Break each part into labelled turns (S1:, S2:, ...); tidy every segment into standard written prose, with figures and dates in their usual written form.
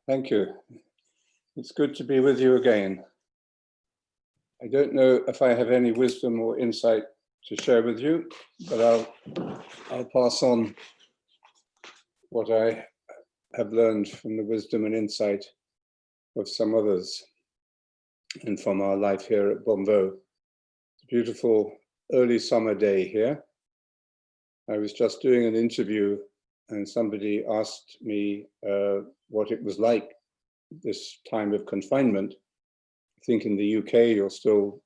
S1: Thank you. It's good to be with you again. I don't know if I have any wisdom or insight to share with you, but I'll pass on what I have learned from the wisdom and insight of some others and from our life here at Bonvo. It's a beautiful early summer day here. I was just doing an interview and somebody asked me what it was like this time of confinement. I think in the UK you're still,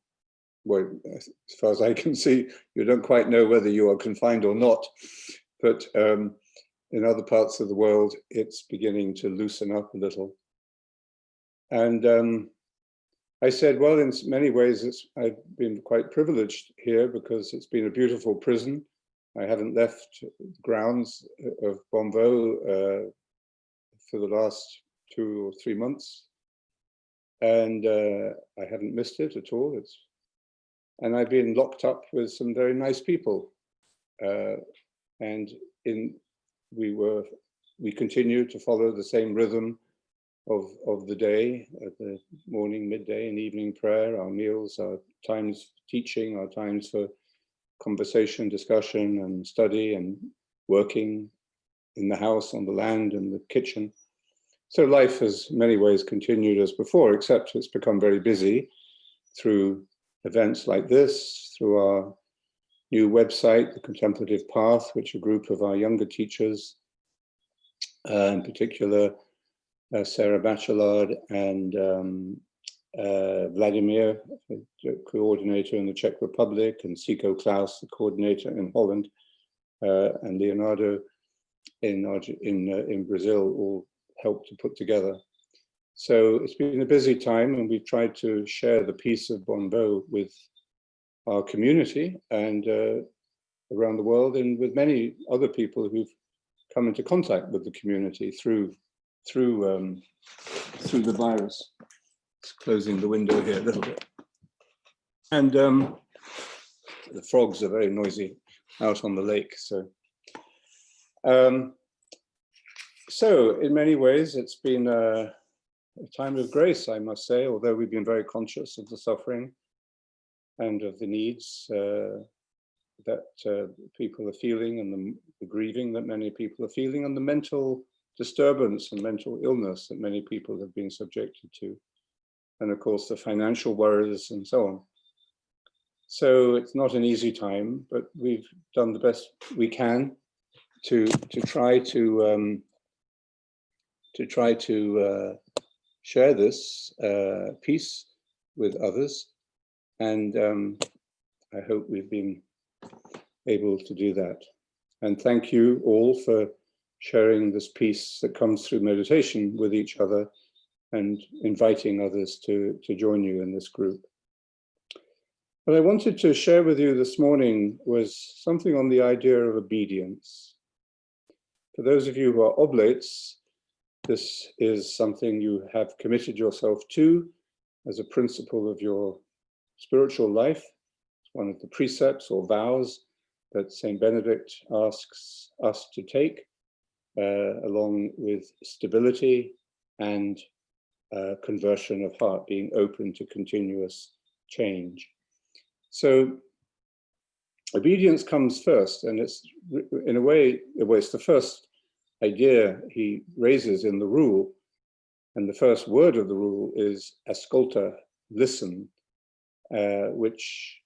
S1: well, as far as I can see, you don't quite know whether you are confined or not, but in other parts of the world it's beginning to loosen up a little. And I said, well, in many ways I've been quite privileged here because it's been a beautiful prison. I haven't left the grounds of Bonvo for the last 2 or 3 months, and I haven't missed it at all. And I've been locked up with some very nice people, and we continue to follow the same rhythm of the day, the morning, midday, and evening prayer, our meals, our times for teaching, our times for conversation, discussion, and study, and working in the house, on the land, and the kitchen. So life has in many ways continued as before, except it's become very busy through events like this, through our new website, The Contemplative Path, which a group of our younger teachers, in particular Sarah Bachelard and Vladimir, the coordinator in the Czech Republic, and Siko Klaus, the coordinator in Holland, and Leonardo in Brazil, all helped to put together. So it's been a busy time, and we've tried to share the peace of Bonvo with our community and around the world, and with many other people who've come into contact with the community through the virus. It's closing the window here a little bit. And the frogs are very noisy out on the lake. So in many ways, it's been a time of grace, I must say, although we've been very conscious of the suffering and of the needs that people are feeling, and the grieving that many people are feeling, and the mental disturbance and mental illness that many people have been subjected to. And of course, the financial worries and so on. So it's not an easy time, but we've done the best we can to try to share this peace with others. And I hope we've been able to do that. And thank you all for sharing this peace that comes through meditation with each other, and inviting others to join you in this group. What I wanted to share with you this morning was something on the idea of obedience. For those of you who are oblates, this is something you have committed yourself to as a principle of your spiritual life. It's one of the precepts or vows that Saint Benedict asks us to take, along with stability and conversion of heart, being open to continuous change. So obedience comes first, and it's in a way, it's the first idea he raises in the rule, and the first word of the rule is ascolta, listen, which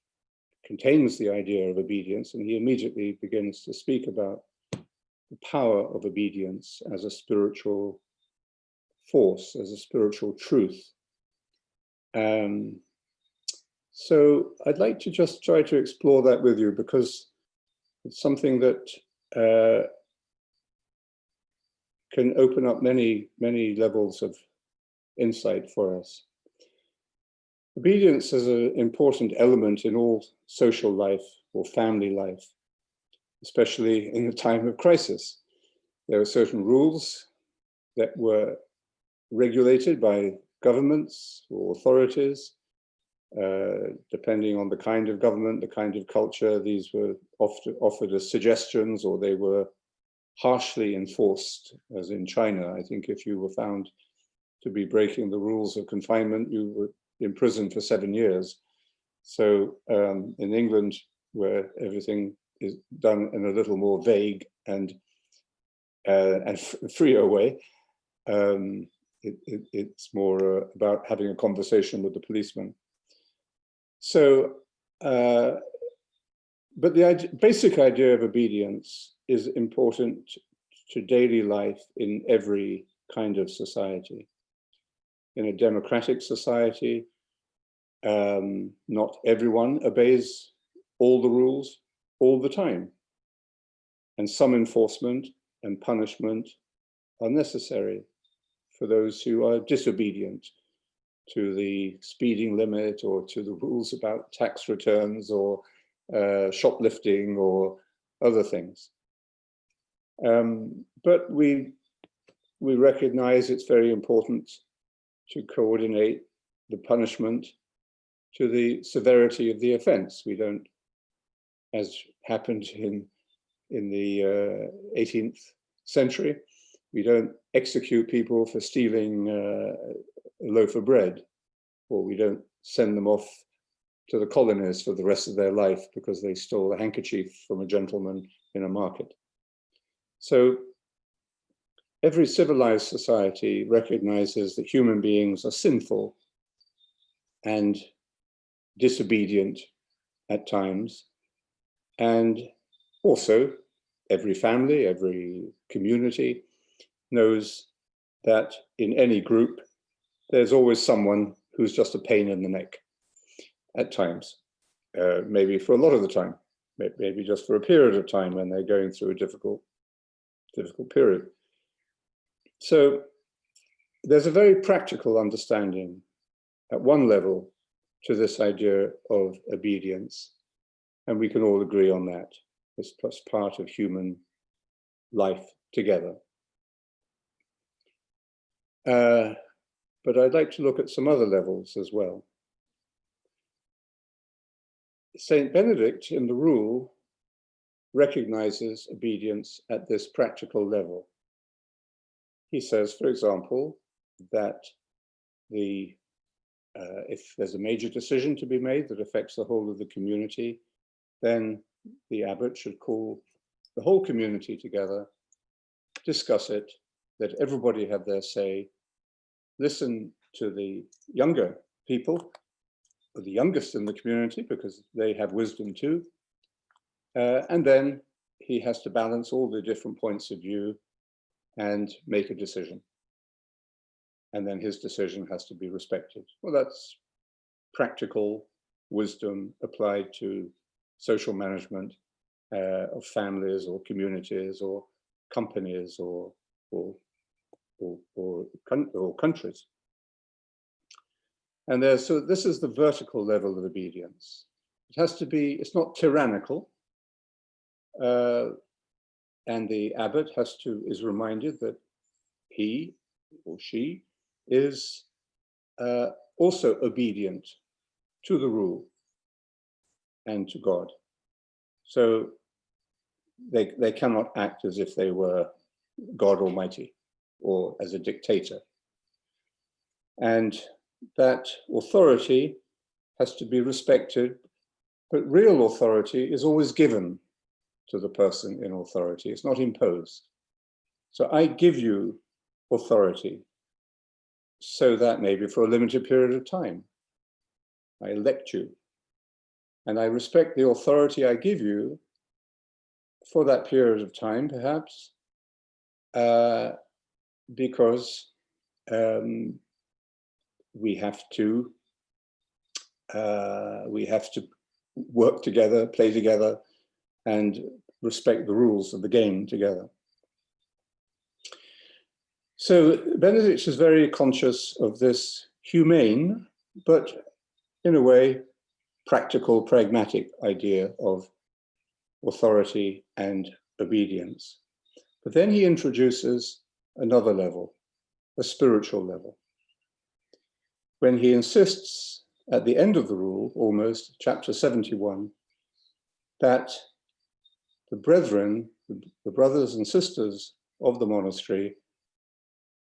S1: contains the idea of obedience, and he immediately begins to speak about the power of obedience as a spiritual force, as a spiritual truth. So I'd like to just try to explore that with you, because it's something that can open up many, many levels of insight for us. Obedience is an important element in all social life or family life, especially in the time of crisis. There are certain rules that were regulated by governments or authorities, depending on the kind of government, the kind of culture. These were often offered as suggestions, or they were harshly enforced, as in China. I think if you were found to be breaking the rules of confinement, you were imprisoned for 7 years. So in England, where everything is done in a little more vague and freer way, it's more about having a conversation with the policeman. So, but the basic idea of obedience is important to daily life in every kind of society. In a democratic society, not everyone obeys all the rules all the time. And some enforcement and punishment are necessary for those who are disobedient to the speeding limit or to the rules about tax returns or shoplifting or other things. But we recognize it's very important to coordinate the punishment to the severity of the offense. We don't, as happened in the 18th century, we don't execute people for stealing a loaf of bread, or we don't send them off to the colonies for the rest of their life because they stole a handkerchief from a gentleman in a market. So every civilized society recognizes that human beings are sinful and disobedient at times, and also every family, every community knows that in any group there's always someone who's just a pain in the neck at times, maybe for a lot of the time, maybe just for a period of time when they're going through a difficult period. So there's a very practical understanding at one level to this idea of obedience, and we can all agree on that. It's just part of human life together. But I'd like to look at some other levels as well. Saint Benedict in the Rule recognizes obedience at this practical level. He says, for example, that if there's a major decision to be made that affects the whole of the community, then the abbot should call the whole community together, discuss it, let everybody have their say, listen to the younger people, or the youngest in the community, because they have wisdom too. And then he has to balance all the different points of view and make a decision. And then his decision has to be respected. Well, that's practical wisdom applied to social management of families or communities or companies or countries. And so this is the vertical level of obedience. It has to be, it's not tyrannical. And the abbot is reminded that he or she is also obedient to the rule and to God. So they cannot act as if they were God Almighty or as a dictator. And that authority has to be respected, but real authority is always given to the person in authority. It's not imposed. So I give you authority so that maybe for a limited period of time, I elect you. And I respect the authority I give you for that period of time, perhaps, because we have to work together, play together, and respect the rules of the game together. So Benedict is very conscious of this humane, but in a way, practical, pragmatic idea of authority and obedience. But then he introduces another level, a spiritual level. When he insists at the end of the rule, almost, chapter 71, that the brethren, the brothers and sisters of the monastery,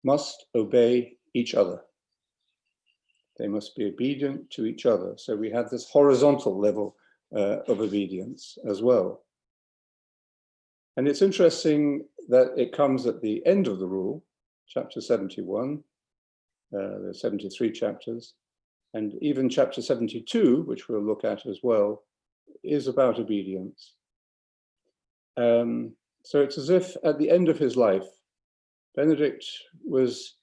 S1: must obey each other. They must be obedient to each other. So we have this horizontal level of obedience as well. And it's interesting that it comes at the end of the rule, chapter 71, there are 73 chapters, and even chapter 72, which we'll look at as well, is about obedience. So it's as if at the end of his life, Benedict was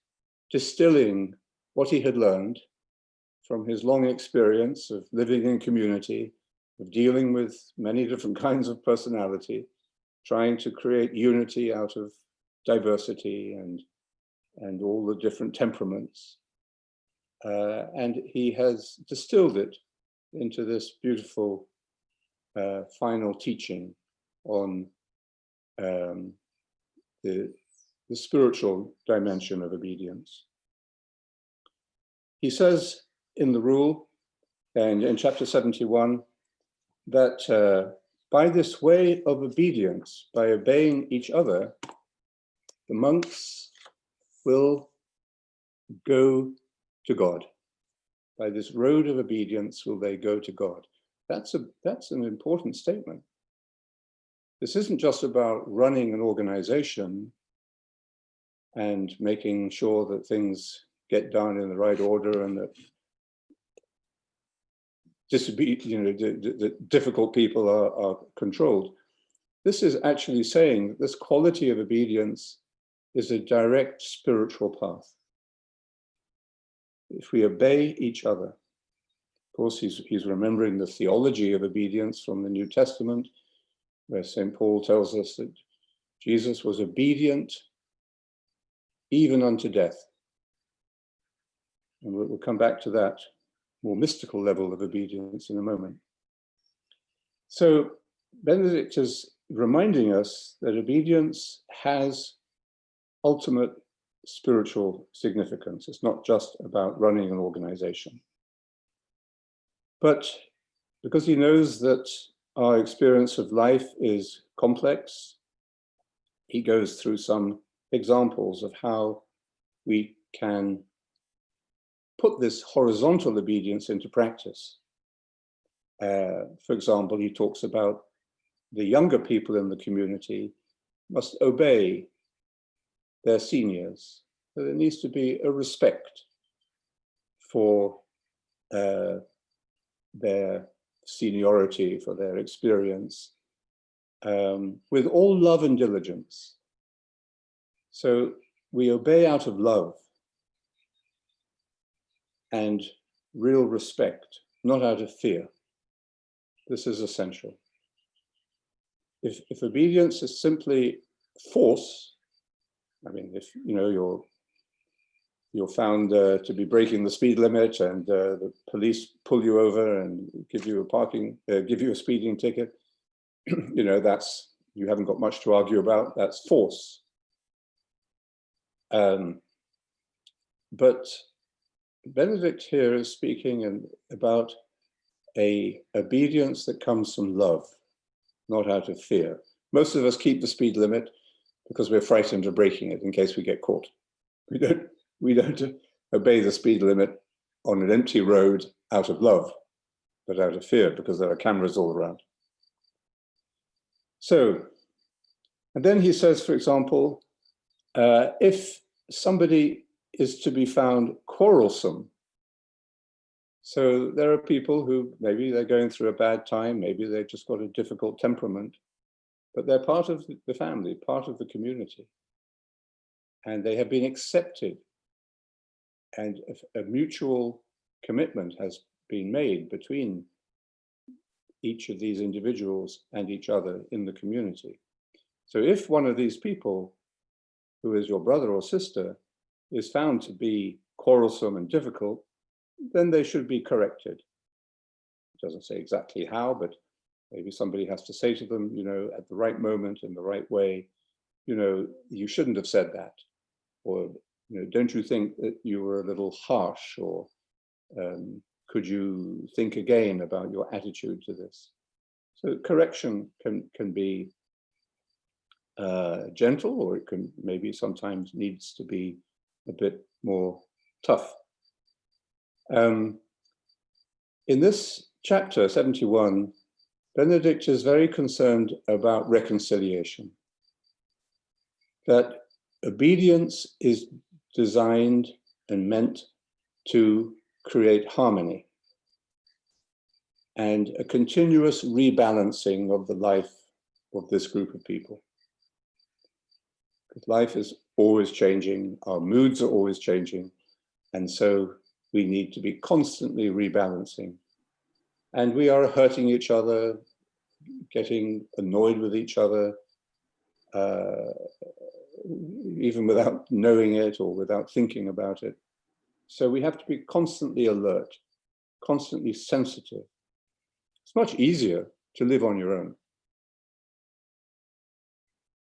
S1: distilling what he had learned from his long experience of living in community, of dealing with many different kinds of personality, trying to create unity out of diversity and all the different temperaments. And he has distilled it into this beautiful final teaching on the spiritual dimension of obedience. He says in the rule, and in chapter 71, that by this way of obedience, by obeying each other, the monks will go to God. By this road of obedience will they go to God. That's an important statement. This isn't just about running an organization and making sure that things get done in the right order and that the difficult people are controlled. This is actually saying that this quality of obedience is a direct spiritual path. If we obey each other, of course, he's remembering the theology of obedience from the New Testament, where St. Paul tells us that Jesus was obedient even unto death. And we'll come back to that more mystical level of obedience in a moment. So Benedict is reminding us that obedience has ultimate spiritual significance. It's not just about running an organization. But because he knows that our experience of life is complex, he goes through some examples of how we can put this horizontal obedience into practice. For example, he talks about the younger people in the community must obey their seniors. So there needs to be a respect for their seniority, for their experience, with all love and diligence. So we obey out of love and real respect, not out of fear. This is essential. If obedience is simply force, I mean, if you're found to be breaking the speed limit and the police pull you over and give you a speeding ticket, that's, you haven't got much to argue about, that's force. But Benedict here is speaking about a obedience that comes from love, not out of fear. Most of us keep the speed limit because we're frightened of breaking it in case we get caught. We don't obey the speed limit on an empty road out of love, but out of fear because there are cameras all around. So, and then he says, for example, if somebody is to be found quarrelsome, so there are people who maybe they're going through a bad time, maybe they've just got a difficult temperament, but they're part of the family, part of the community, and they have been accepted, and a mutual commitment has been made between each of these individuals and each other in the community. So if one of these people, who is your brother or sister, is found to be quarrelsome and difficult, then they should be corrected. It doesn't say exactly how, but maybe somebody has to say to them, at the right moment, in the right way, you shouldn't have said that. Or, don't you think that you were a little harsh? Or could you think again about your attitude to this? So correction can be gentle, or it can maybe sometimes needs to be a bit more tough. In this chapter 71, Benedict is very concerned about reconciliation, that obedience is designed and meant to create harmony and a continuous rebalancing of the life of this group of people. Because life is always changing, our moods are always changing, and so we need to be constantly rebalancing. And we are hurting each other, getting annoyed with each other, even without knowing it or without thinking about it. So we have to be constantly alert, constantly sensitive. It's much easier to live on your own.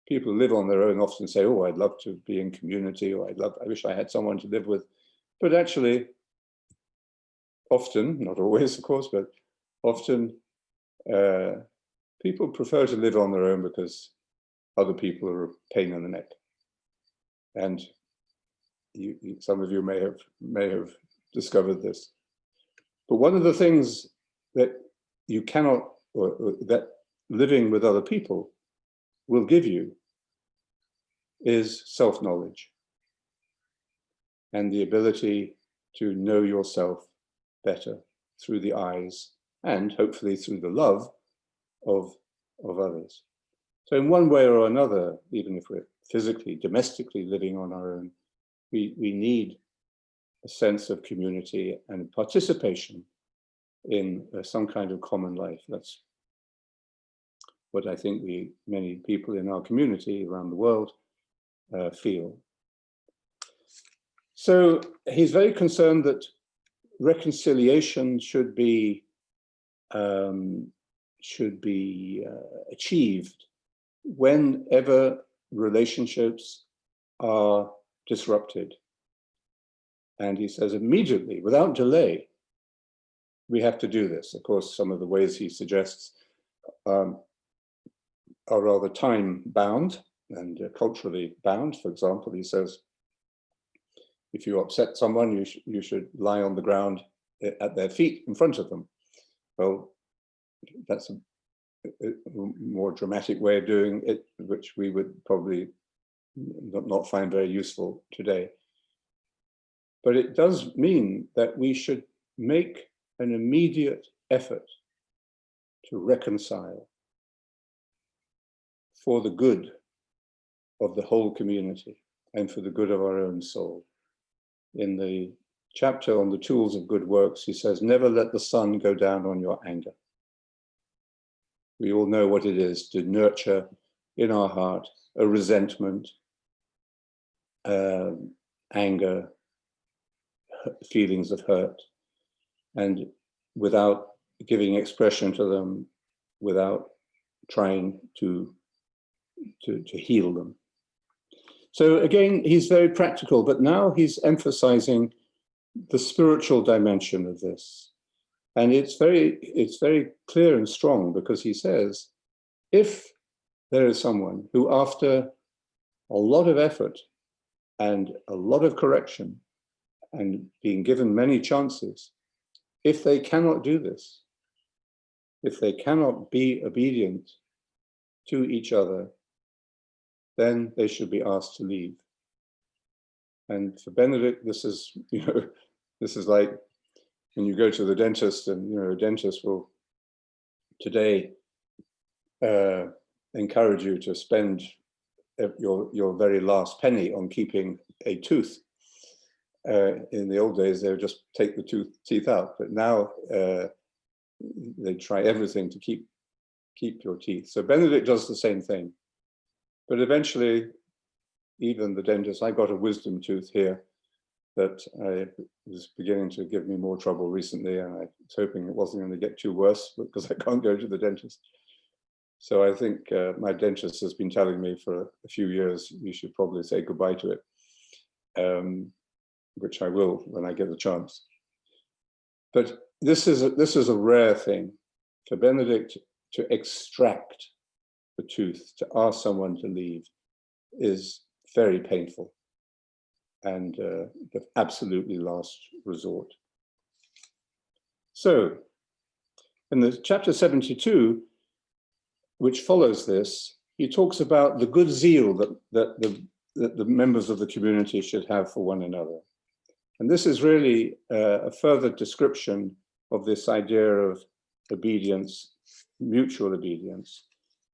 S1: People who live on their own often say, oh, I'd love to be in community, or I wish I had someone to live with. But actually, often, not always, of course, but often people prefer to live on their own because other people are a pain in the neck. And some of you may have discovered this. But one of the things that you cannot, or that living with other people will give you, is self-knowledge and the ability to know yourself better through the eyes and hopefully through the love of others. So in one way or another, even if we're physically, domestically living on our own, we need a sense of community and participation in some kind of common life. That's what I think many people in our community around the world feel. So he's very concerned that reconciliation should be achieved whenever relationships are disrupted. And he says immediately, without delay, we have to do this. Of course, some of the ways he suggests are rather time-bound and culturally bound. For example, he says, if you upset someone, you should lie on the ground at their feet in front of them. Well, that's a more dramatic way of doing it, which we would probably not find very useful today. But it does mean that we should make an immediate effort to reconcile for the good of the whole community and for the good of our own soul. In the chapter on the tools of good works, he says, never let the sun go down on your anger. We all know what it is to nurture in our heart a resentment, anger, feelings of hurt, and without giving expression to them, without trying to heal them. So again, he's very practical, but now he's emphasizing the spiritual dimension of this. And it's very clear and strong, because he says, if there is someone who, after a lot of effort and a lot of correction and being given many chances, if they cannot do this, if they cannot be obedient to each other, then they should be asked to leave. And for Benedict, this is like when you go to the dentist, and a dentist will today encourage you to spend your very last penny on keeping a tooth. In the old days, they would just take the teeth out, but now they try everything to keep your teeth. So Benedict does the same thing. But eventually, even the dentist, I got a wisdom tooth here that was beginning to give me more trouble recently, and I was hoping it wasn't going to get too worse because I can't go to the dentist. So I think my dentist has been telling me for a few years, you should probably say goodbye to it, which I will when I get a chance. But this is a rare thing for Benedict to extract the tooth, to ask someone to leave, is very painful. and the absolutely last resort. So, in the chapter 72, which follows this, he talks about the good zeal that the members of the community should have for one another. And this is really a further description of this idea of obedience, mutual obedience.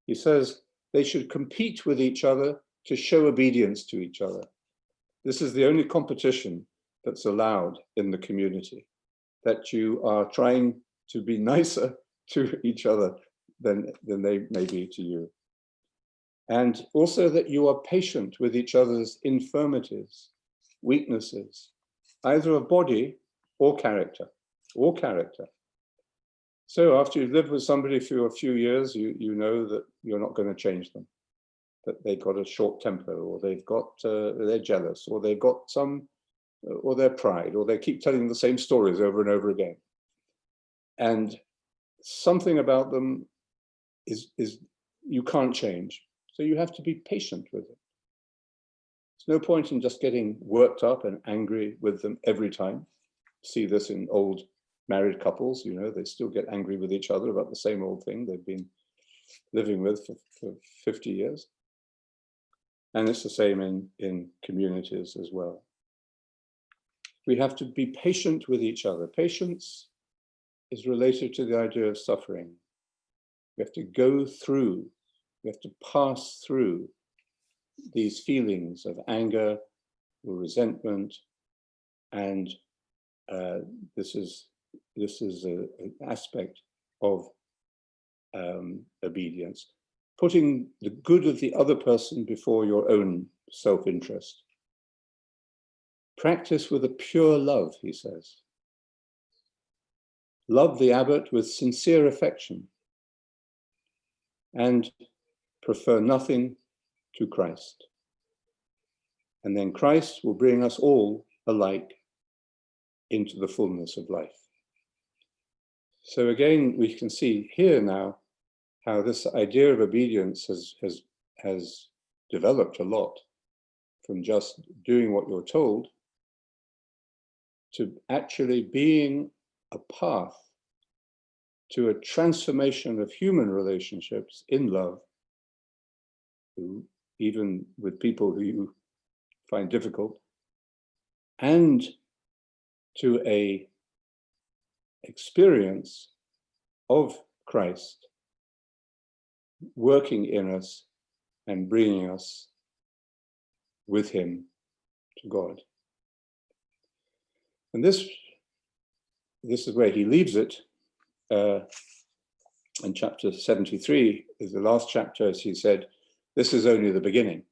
S1: He says they should compete with each other to show obedience to each other. This is the only competition that's allowed in the community, that you are trying to be nicer to each other than they may be to you. And also that you are patient with each other's infirmities, weaknesses, either of body or character, So after you've lived with somebody for a few years, you know that you're not going to change them, that they've got a short temper, or they've got, they're jealous, or they've got some, or their pride, or they keep telling the same stories over and over again. And something about them is you can't change. So you have to be patient with it. There's no point in just getting worked up and angry with them every time. See this in old married couples, you know, they still get angry with each other about the same old thing they've been living with for 50 years. And it's the same in communities as well. We have to be patient with each other. Patience is related to the idea of suffering. We have to go through, we have to pass through these feelings of anger or resentment, and this is an aspect of obedience, putting the good of the other person before your own self-interest. Practice with a pure love, he says. Love the abbot with sincere affection, and prefer nothing to Christ. And then Christ will bring us all alike into the fullness of life. So again, we can see here now how this idea of obedience has developed a lot, from just doing what you're told to actually being a path to a transformation of human relationships in love, even with people who you find difficult, and to a experience of Christ working in us and bringing us with him to God. And this is where he leaves it. In chapter 73 is the last chapter, as he said, this is only the beginning.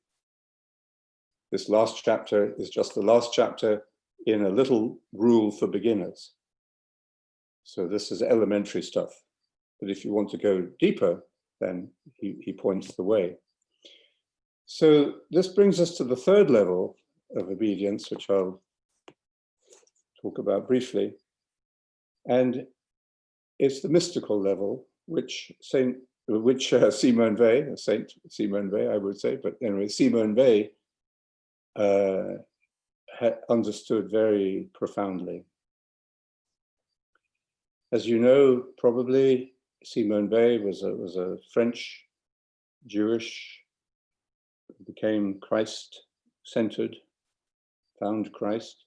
S1: This last chapter is just the last chapter in a little rule for beginners. So this is elementary stuff. But if you want to go deeper, then he points the way. So this brings us to the third level of obedience, which I'll talk about briefly. And it's the mystical level, which Simone Weil, Saint Simone Weil, I would say, but anyway, Simone Weil had understood very profoundly. As you know, probably Simone Weil was a French Jewish, became Christ-centered, found Christ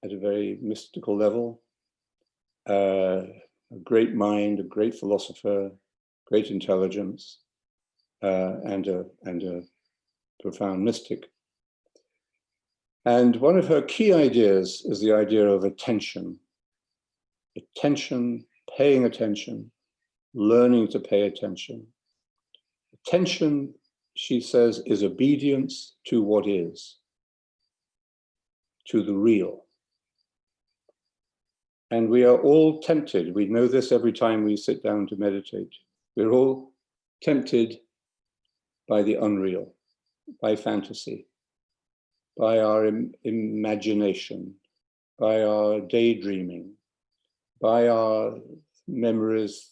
S1: at a very mystical level. A great mind, a great philosopher, great intelligence, and a profound mystic. And one of her key ideas is the idea of attention. Attention, paying attention, learning to pay attention. Attention, she says, is obedience to what is, to the real. And we are all tempted, we know this every time we sit down to meditate, we're all tempted by the unreal, by fantasy, by our imagination, by our daydreaming, by our memories,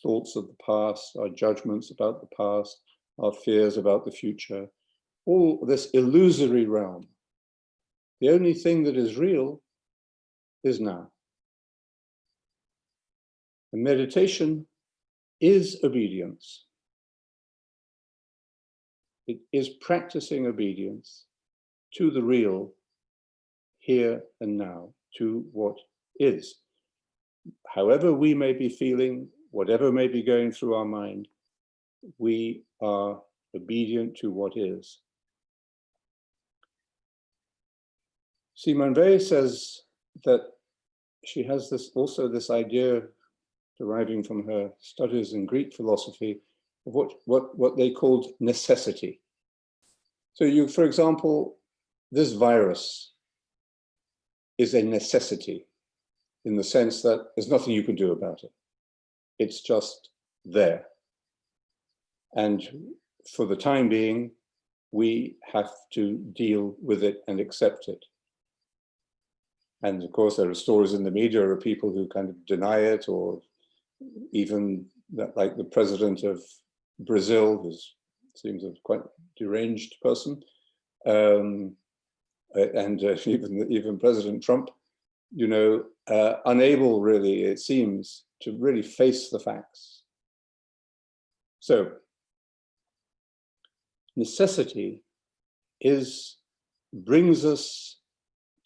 S1: thoughts of the past, our judgments about the past, our fears about the future, all this illusory realm. The only thing that is real is now. And meditation is obedience. It is practicing obedience to the real, here and now, to what is. However we may be feeling, whatever may be going through our mind, we are obedient to what is. Simone Weil says that she has this idea deriving from her studies in Greek philosophy of what they called necessity. So for example, this virus is a necessity in the sense that there's nothing you can do about it. It's just there. And for the time being, we have to deal with it and accept it. And of course, there are stories in the media of people who kind of deny it, or even like the president of Brazil, who seems a quite deranged person, and even President Trump, unable really, it seems, to really face the facts. So necessity brings us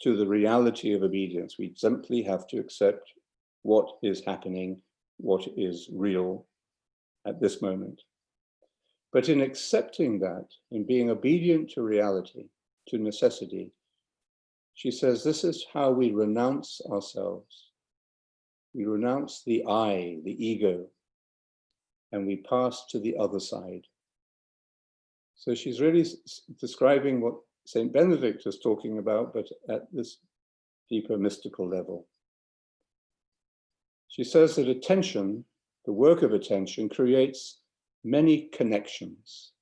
S1: to the reality of obedience. We simply have to accept what is happening, what is real at this moment. But in accepting that, in being obedient to reality, to necessity, she says this is how we renounce ourselves. We renounce the I, the ego, and we pass to the other side. So she's really describing what Saint Benedict is talking about, but at this deeper mystical level. She says that attention, the work of attention, creates many connections.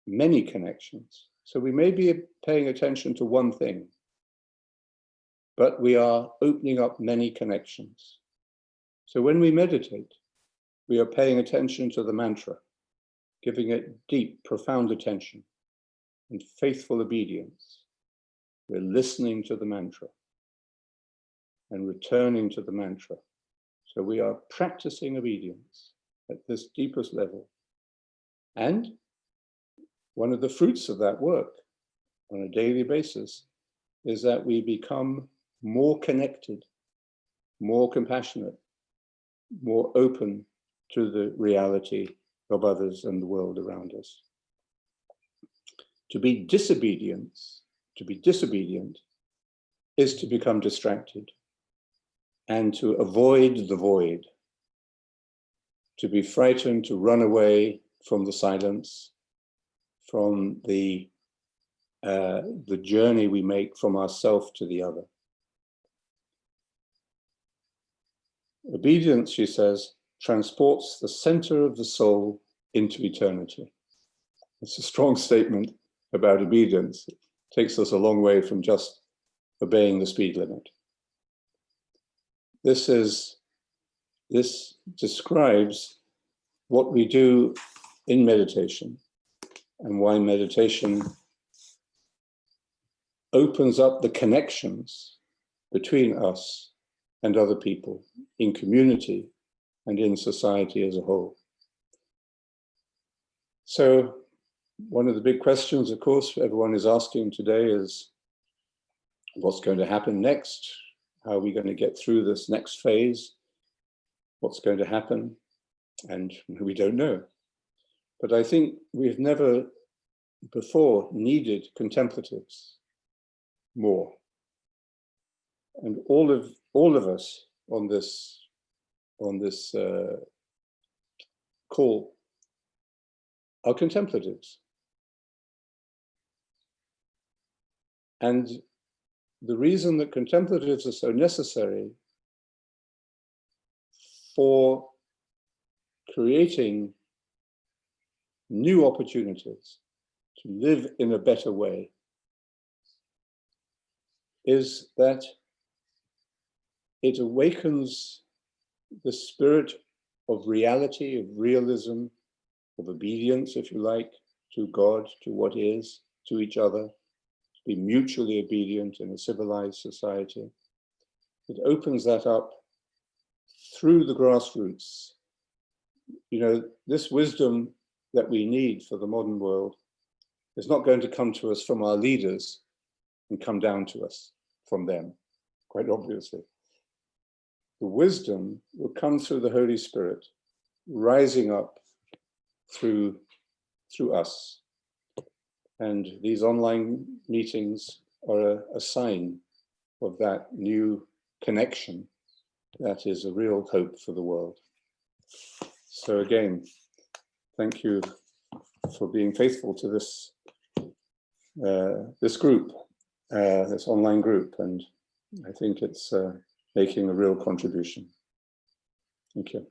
S1: Many connections. So we may be paying attention to one thing, but we are opening up many connections. So when we meditate, we are paying attention to the mantra, giving it deep, profound attention and faithful obedience. We're listening to the mantra and returning to the mantra. So we are practicing obedience at this deepest level. And one of the fruits of that work on a daily basis is that we become more connected, more compassionate, more open to the reality of others and the world around us. To be disobedient is to become distracted and to avoid the void, to be frightened, to run away from the silence, from the journey we make from ourself to the other. Obedience, she says, transports the center of the soul into eternity. It's a strong statement about obedience. It takes us a long way from just obeying the speed limit. This describes what we do in meditation and why meditation opens up the connections between us and other people in community and in society as a whole. So one of the big questions, of course, everyone is asking today is, what's going to happen next? How are we going to get through this next phase? What's going to happen? And we don't know. But I think we've never before needed contemplatives more. And all of us on this call are contemplatives. And the reason that contemplatives are so necessary for creating new opportunities to live in a better way is that it awakens the spirit of reality, of realism, of obedience, if you like, to God, to what is, to each other, be mutually obedient in a civilized society. It opens that up through the grassroots. You know, this wisdom that we need for the modern world is not going to come to us from our leaders and come down to us from them, quite obviously. The wisdom will come through the Holy Spirit, rising up through us. And these online meetings are a sign of that new connection that is a real hope for the world. So again, thank you for being faithful to this group, this online group, and I think it's making a real contribution. Thank you.